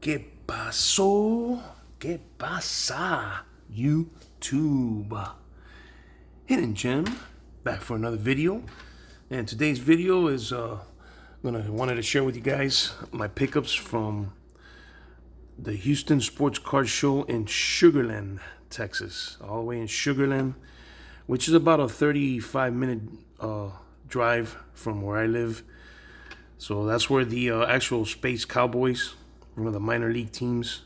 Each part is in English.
¿Qué pasó? ¿Qué pasa? YouTube. Hidden Gem, back for another video. And today's video is wanted to share with you guys my pickups from the Houston Sports Car Show in Sugarland, Texas. All the way in Sugarland, which is about a 35-minute drive from where I live. So that's where the actual Space Cowboys, one of the minor league teams,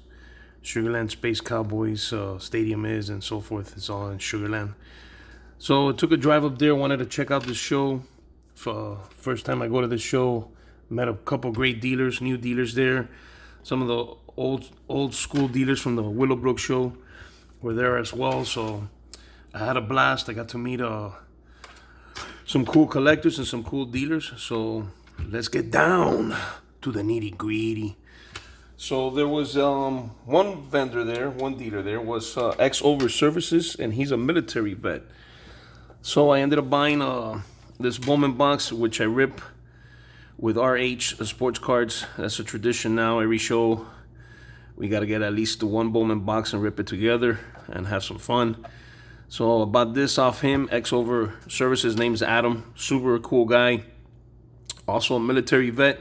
Sugarland Space Cowboys stadium is, and so forth. It's all in Sugarland. So I took a drive up there, wanted to check out the show. First time I go to the show, met a couple great dealers, new dealers there. Some of the old school dealers from the Willowbrook show were there as well. So I had a blast. I got to meet some cool collectors and some cool dealers. So let's get down to the nitty gritty. So there was one vendor there, one dealer there, was X Over Services, and he's a military vet. So I ended up buying this Bowman box, which I rip with RH sports cards. That's a tradition now. Every show, we got to get at least the one Bowman box and rip it together and have some fun. So I bought this off him, X Over Services. Name's Adam. Super cool guy. Also a military vet.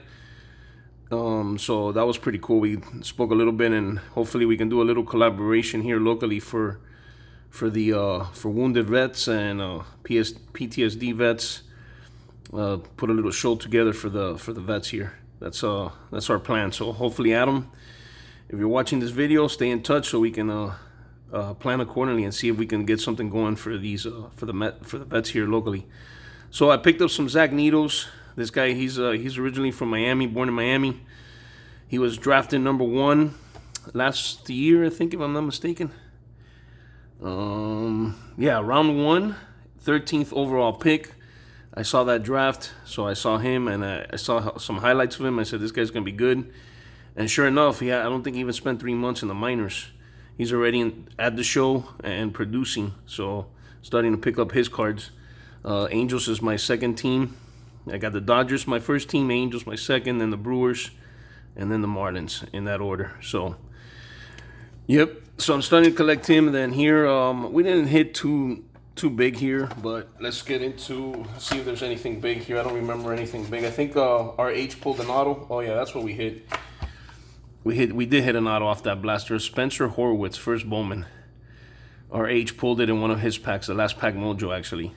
So that was pretty cool. We spoke a little bit, and hopefully we can do a little collaboration here locally for wounded vets and PTSD vets. Put a little show together for the vets here. That's our plan. So hopefully, Adam, if you're watching this video, stay in touch so we can plan accordingly and see if we can get something going for these for the vets here locally. So I picked up some Zach Needles. This guy, he's originally from Miami, born in Miami. He was drafted number 1 last year, I think, if I'm not mistaken. Round 1, 13th overall pick. I saw that draft, so I saw him, and I saw some highlights of him. I said, this guy's going to be good. And sure enough, I don't think he even spent 3 months in the minors. He's already at the show and producing, so starting to pick up his cards. Angels is my second team. I got the Dodgers, my first team, Angels, my second, then the Brewers, and then the Marlins, in that order. So, yep. So I'm starting to collect him. Then here, we didn't hit too big here, but let's get into, see if there's anything big here. I don't remember anything big. I think RH pulled an auto. Oh yeah, that's what we hit. We did hit an auto off that blaster. Spencer Horwitz, first Bowman. RH pulled it in one of his packs, the last pack mojo actually.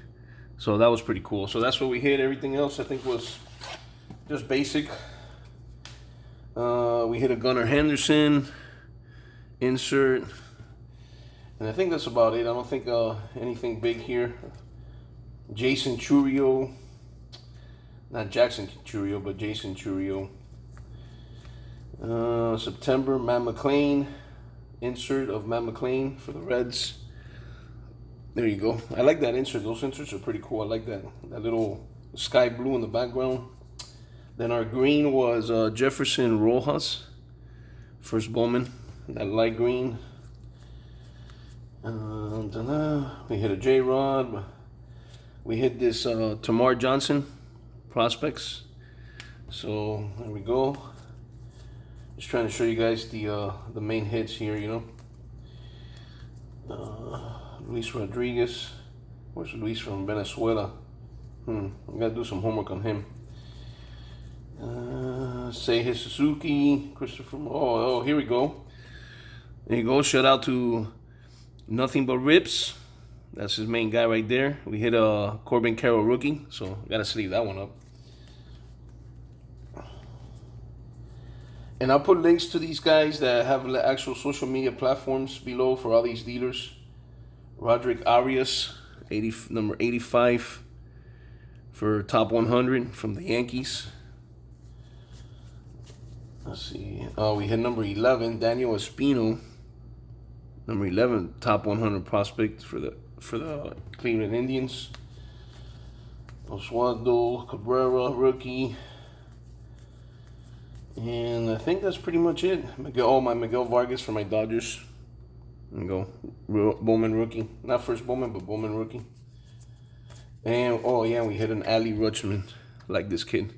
So that was pretty cool. So that's what we hit. Everything else I think was just basic. We hit a Gunnar Henderson insert, and I think that's about it. I don't think anything big here. Jason Churio, not Jackson Churio, but Jason Churio. September, Matt McClain, insert of Matt McClain for the Reds. There you go. I like that insert. Those inserts are pretty cool. I like that little sky blue in the background. Then our green was Jefferson Rojas, first Bowman, that light green. We hit a J-Rod. We hit this Tamar Johnson prospects. So there we go. Just trying to show you guys the main hits here, you know. Luis Rodriguez. Where's Luis from Venezuela? I gotta do some homework on him. Seiya Suzuki, Christopher. Oh, here we go. There you go. Shout out to Nothing But Rips. That's his main guy right there. We hit a Corbin Carroll rookie, so gotta sleeve that one up. And I'll put links to these guys that have actual social media platforms below for all these dealers. Roderick Arias, number 85 for top 100 from the Yankees. Let's see. Oh, we hit number 11, Daniel Espino, number 11, top 100 prospect for the Cleveland Indians. Oswaldo Cabrera, rookie. And I think that's pretty much it. My Miguel Vargas for my Dodgers. There you go. Bowman rookie. Not first Bowman, but Bowman rookie. And, oh yeah, we hit an Ali Rutschman. Like this kid.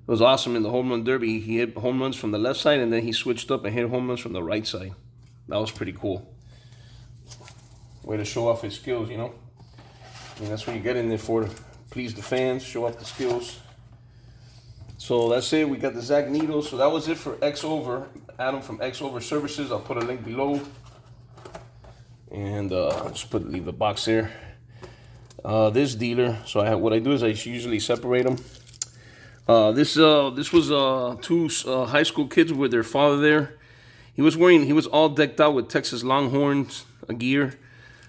was awesome in the home run derby. He hit home runs from the left side, and then he switched up and hit home runs from the right side. That was pretty cool. Way to show off his skills, you know. I mean, that's what you get in there for, to please the fans, show off the skills. So that's it. We got the Zach needle. So that was it for X Over. Adam from X Over Services. I'll put a link below. And just leave the box there. This dealer. So what I do is I usually separate them. This was two high school kids with their father there. He was all decked out with Texas Longhorns gear.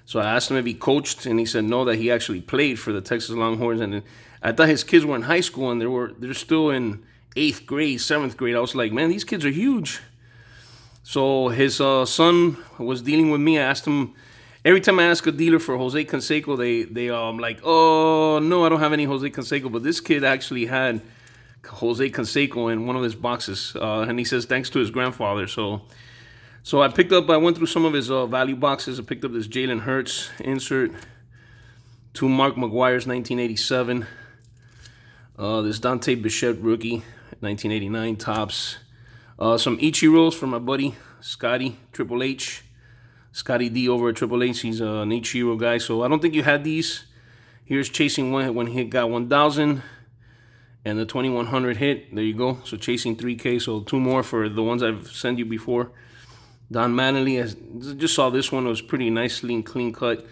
So I asked him if he coached, and he said no, that he actually played for the Texas Longhorns. And I thought his kids were in high school, and they're still in 8th grade, 7th grade. I was like, man, these kids are huge. So his son was dealing with me. I asked him, every time I ask a dealer for Jose Canseco, they like, oh no, I don't have any Jose Canseco. But this kid actually had Jose Canseco in one of his boxes, and he says thanks to his grandfather. So I went through some of his value boxes. I picked up this Jalen Hurts insert, 2 Mark McGuire's 1987, this Dante Bichette rookie, 1989 tops, some Ichiros from my buddy Scotty, Triple H, Scotty D over at Triple H. He's an Ichiro guy, so I don't think you had these. Here's Chasing One when he got 1,000, and the 2100 hit. There you go. So Chasing 3K, so 2 more for the ones I've sent you before. Don Manley, I just saw this one. It was pretty nicely and clean cut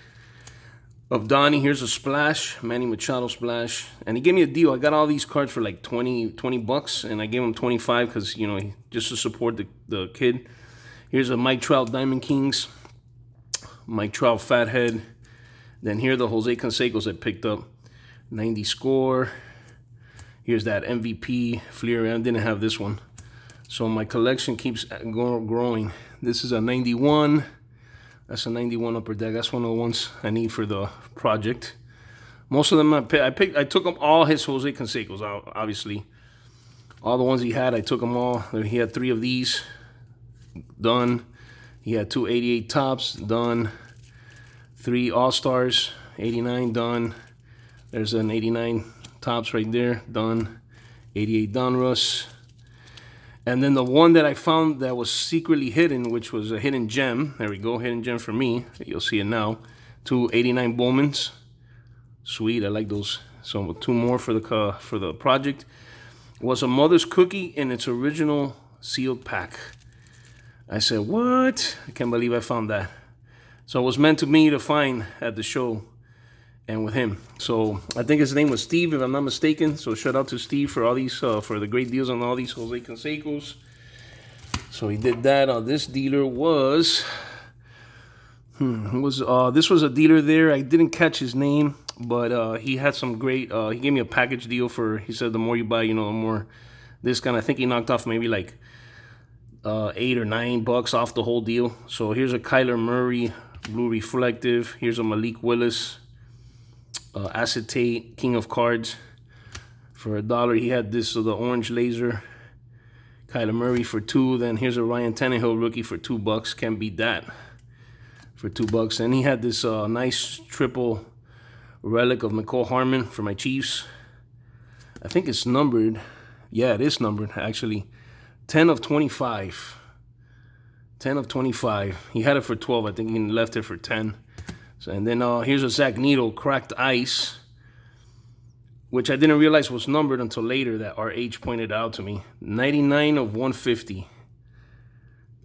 of Donnie. Here's a splash, Manny Machado splash. And he gave me a deal. I got all these cards for like 20 bucks, and I gave him 25 because, you know, just to support the kid. Here's a Mike Trout Diamond Kings, Mike Trout Fathead. Then here are the Jose Cansecos I picked up. 90 score. Here's that MVP Fleer. I didn't have this one. So my collection keeps growing. This is a 91. That's a 91 upper deck. That's one of the ones I need for the project. Most of them I took them all his Jose Cansecos, obviously. All the ones he had, I took them all. He had 3 of these. Done. He had 2 88 tops. Done. 3 All-Stars. 89. Done. There's an 89 tops right there. Done. 88 Donruss. And then the one that I found that was secretly hidden, which was a hidden gem. There we go, hidden gem for me. You'll see it now. 2 89 Bowmans. Sweet, I like those. So 2 more for the project. Was a Mother's Cookie in its original sealed pack. I said, what? I can't believe I found that. So it was meant to me to find at the show and with him. So I think his name was Steve, if I'm not mistaken. So shout out to Steve for all these, for the great deals on all these Jose Cansecos. So he did that. This dealer was, this was a dealer there. I didn't catch his name, but he had some great, he gave me a package deal for, he said the more you buy, you know, the more this kind. I think he knocked off maybe like $8 or $9 off the whole deal. So here's a Kyler Murray Blue Reflective. Here's a Malik Willis Acetate King of Cards for $1. He had this, the orange laser Kyler Murray for $2. Then here's a Ryan Tannehill rookie for $2. Can't beat that for $2. And he had this nice triple relic of McCall Harmon for my Chiefs. I think it's numbered. Yeah, it is numbered actually. 10 of 25. 10 of 25. He had it for 12. I think he left it for 10. So, and then here's a Zach Needle Cracked Ice, which I didn't realize was numbered until later that RH pointed out to me. 99 of 150.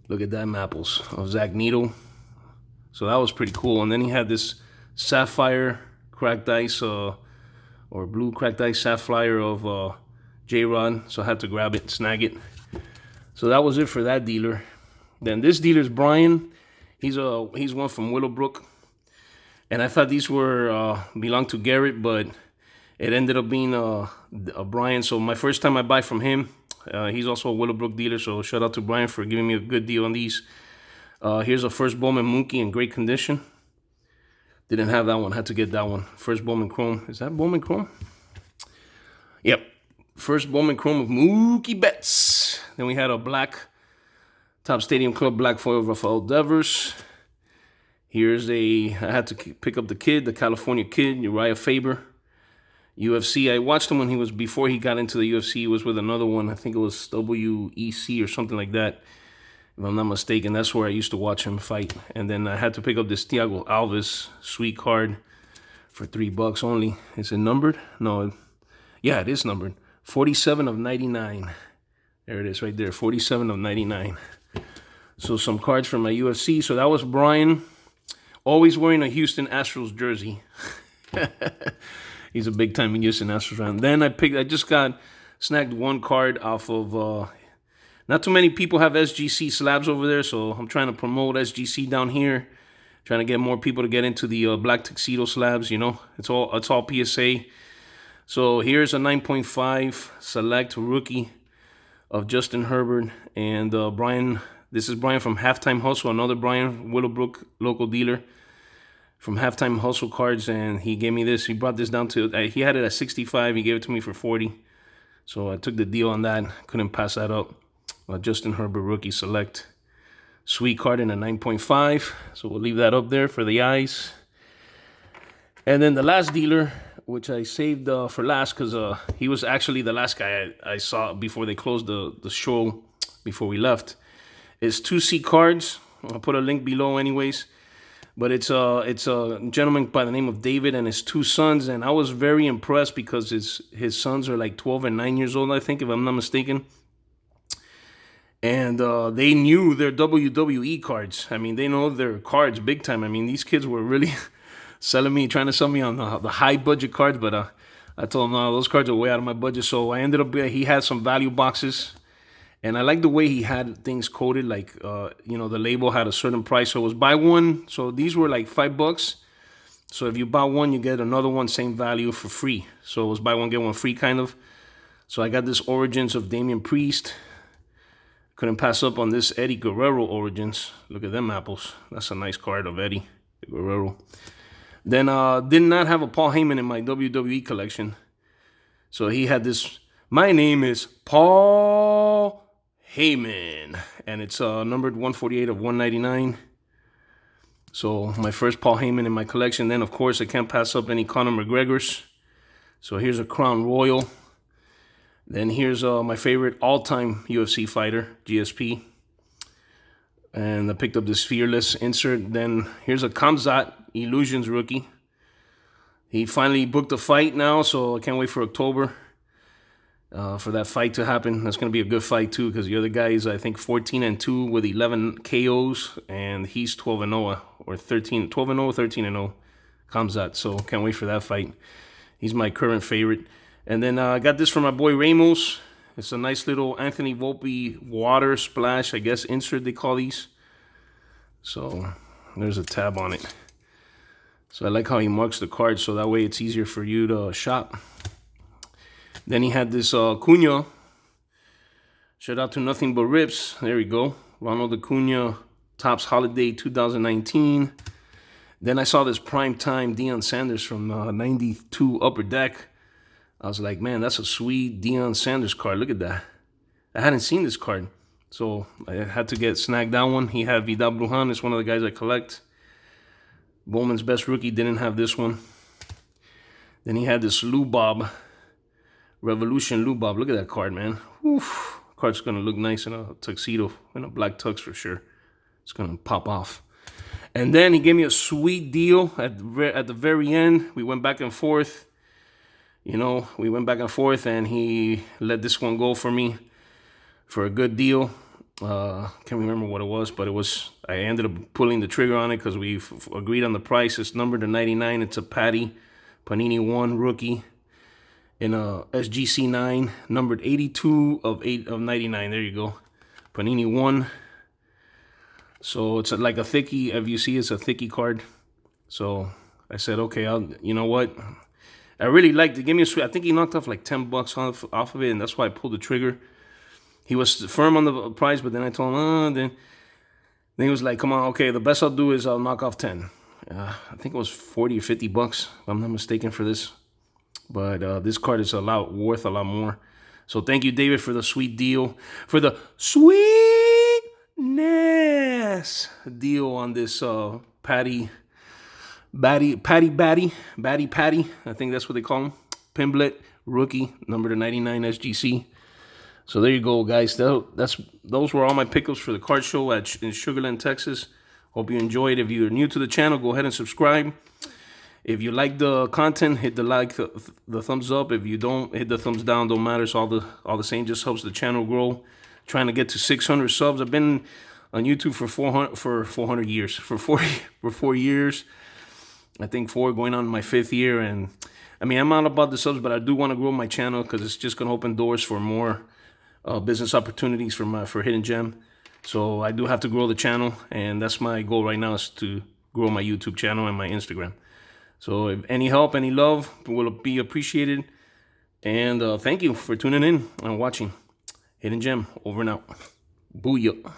Look at that Mapples of Zach Needle. So that was pretty cool. And then he had this Sapphire Cracked Ice, or Blue Cracked Ice Sapphire of J-Rod. So I had to grab it, snag it. So that was it for that dealer. Then this dealer's Brian. He's one from Willowbrook. And I thought these were belonged to Garrett, but it ended up being a Brian. So my first time I buy from him, he's also a Willowbrook dealer. So shout out to Brian for giving me a good deal on these. Here's a First Bowman Mookie in great condition. Didn't have that one. Had to get that one. First Bowman Chrome. Is that Bowman Chrome? Yep. First Bowman Chrome of Mookie Betts. Then we had a black Top Stadium Club black foil of Rafael Devers. Here's I had to pick up the California Kid, Uriah Faber. UFC. I watched him when he was, before he got into the UFC, he was with another one. I think it was WEC or something like that, if I'm not mistaken. That's where I used to watch him fight. And then I had to pick up this Thiago Alves sweet card for $3 only. Is it numbered? No. Yeah, it is numbered. 47 of 99. There it is right there. 47 of 99. So some cards from my UFC. So that was Brian. Always wearing a Houston Astros jersey. He's a big time Houston Astros fan. Then I just got snagged one card off of, not too many people have SGC slabs over there, so I'm trying to promote SGC down here. Trying to get more people to get into the black tuxedo slabs, you know. It's all PSA. So here's a 9.5 select rookie of Justin Herbert and Brian. This is Brian from Halftime Hustle, another Brian, Willowbrook local dealer from Halftime Hustle Cards, and he gave me this. He brought this down to, he had it at 65. He gave it to me for 40. So I took the deal on that. Couldn't pass that up. Justin Herbert rookie select. Sweet card in a 9.5. So we'll leave that up there for the eyes. And then the last dealer, which I saved for last because he was actually the last guy I saw before they closed the show, before we left. It's 2C cards. I'll put a link below anyways. But it's a gentleman by the name of David and his two sons. And I was very impressed because his sons are like 12 and 9 years old, I think, if I'm not mistaken. And they knew their WWE cards. I mean, they know their cards big time. I mean, these kids were really trying to sell me on the high budget cards. But I told them, no, those cards are way out of my budget. So I ended up, he had some value boxes. And I like the way he had things coded, like, you know, the label had a certain price. So it was buy one. So these were like $5. So if you buy one, you get another one, same value for free. So it was buy one, get one free kind of. So I got this Origins of Damian Priest. Couldn't pass up on this Eddie Guerrero Origins. Look at them apples. That's a nice card of Eddie Guerrero. Then did not have a Paul Heyman in my WWE collection. So he had this, my name is Paul Heyman, and it's numbered 148 of 199. So my first Paul Heyman in my collection. Then, of course, I can't pass up any Conor McGregor's. So here's a Crown Royal. Then here's my favorite all-time UFC fighter, GSP. And I picked up this Fearless insert. Then here's a Khamzat Illusions rookie. He finally booked a fight now, so I can't wait for October. For that fight to happen. That's going to be a good fight too, because the other guy is, I think, 14-2 with 11 KOs, and he's 12-0 or 13, 12-0, 13-0. Khamzat. So can't wait for that fight. He's my current favorite. And then I got this from my boy Ramos. It's a nice little Anthony Volpe water splash, I guess, insert they call these. So there's a tab on it. So I like how he marks the cards, so that way it's easier for you to shop. Then he had this Acuna. Shout out to Nothing But Rips. There we go. Ronald Acuna, Topps Holiday 2019. Then I saw this Primetime Deion Sanders from 92 Upper Deck. I was like, man, that's a sweet Deion Sanders card. Look at that. I hadn't seen this card. So I had to get snagged that one. He had Vidal Brujan. It's one of the guys I collect. Bowman's Best Rookie didn't have this one. Then he had this Lou Bob. Revolution Lou Bob. Look at that card, man. Oof. Card's going to look nice in a tuxedo, in a black tux for sure. It's going to pop off. And then he gave me a sweet deal at the very end. We went back and forth. You know, we went back and forth, and he let this one go for me for a good deal. Can't remember what it was, but it was, I ended up pulling the trigger on it because we agreed on the price. It's numbered to 99. It's a Patty Panini 1 rookie. In a SGC 9, numbered 82 of 99. There you go. Panini 1. So it's like a thickie. If you see, it's a thickie card. So I said, okay, you know what? I really liked it. Give me a sweet. I think he knocked off like $10 off of it, and that's why I pulled the trigger. He was firm on the price, but then I told him, then he was like, come on, okay, the best I'll do is I'll knock off 10. I think it was 40 or $50, if I'm not mistaken, for this. But this card is worth a lot more. So thank you, David, for the sweet deal. For the sweetness deal on this Patty. I think that's what they call him. Pimblet rookie, number to 99 SGC. So there you go, guys. Those were all my pickups for the card show in Sugarland, Texas. Hope you enjoyed. If you're new to the channel, go ahead and subscribe. If you like the content, hit the thumbs up. If you don't, hit the thumbs down. Don't matter. It's all the same. Just helps the channel grow. Trying to get to 600 subs. I've been on YouTube for 400 years. For 4 years. I think 4 going on my 5th year. And I mean, I'm all about the subs, but I do want to grow my channel because it's just going to open doors for more business opportunities for Hidden Gem. So I do have to grow the channel, and that's my goal right now, is to grow my YouTube channel and my Instagram. So if any help, any love will be appreciated. And thank you for tuning in and watching. Hidden Gem, over and out. Booyah.